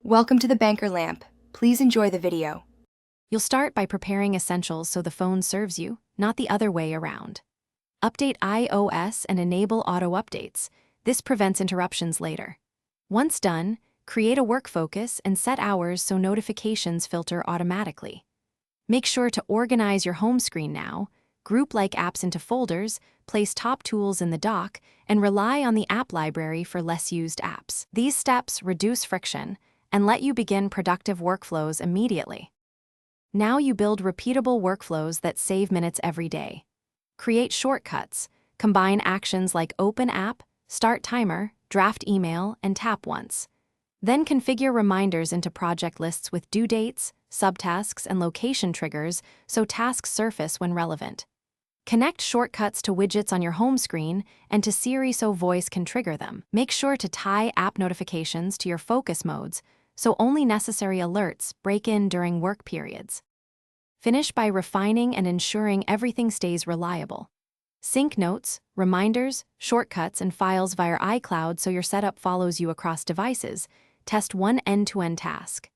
Welcome to the Banker Lamp. Please enjoy the video. You'll start by preparing essentials so the phone serves you, not the other way around. Update iOS and enable auto updates. This prevents interruptions later. Once done, create a work focus and set hours so notifications filter automatically. Make sure to organize your home screen now, group like apps into folders, place top tools in the dock, and rely on the app library for less used apps. These steps reduce friction and let you begin productive workflows immediately. Now you build repeatable workflows that save minutes every day. Create shortcuts. Combine actions like Open App, Start Timer, Draft Email, and Tap Once. Then configure reminders into project lists with due dates, subtasks, and location triggers so tasks surface when relevant. Connect shortcuts to widgets on your home screen and to Siri so voice can trigger them. Make sure to tie app notifications to your focus modes so only necessary alerts break in during work periods. Finish by refining and ensuring everything stays reliable. Sync notes, reminders, shortcuts, and files via iCloud so your setup follows you across devices. Test one end-to-end task.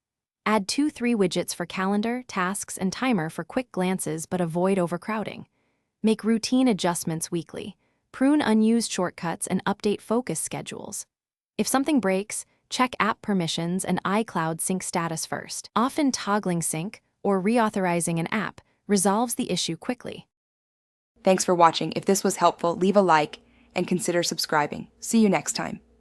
Add 2-3 widgets for calendar, tasks, and timer for quick glances but avoid overcrowding. Make routine adjustments weekly. Prune unused shortcuts and update focus schedules. If something breaks, check app permissions and iCloud sync status first. Often toggling sync or reauthorizing an app resolves the issue quickly. Thanks for watching. If this was helpful, leave a like and consider subscribing. See you next time.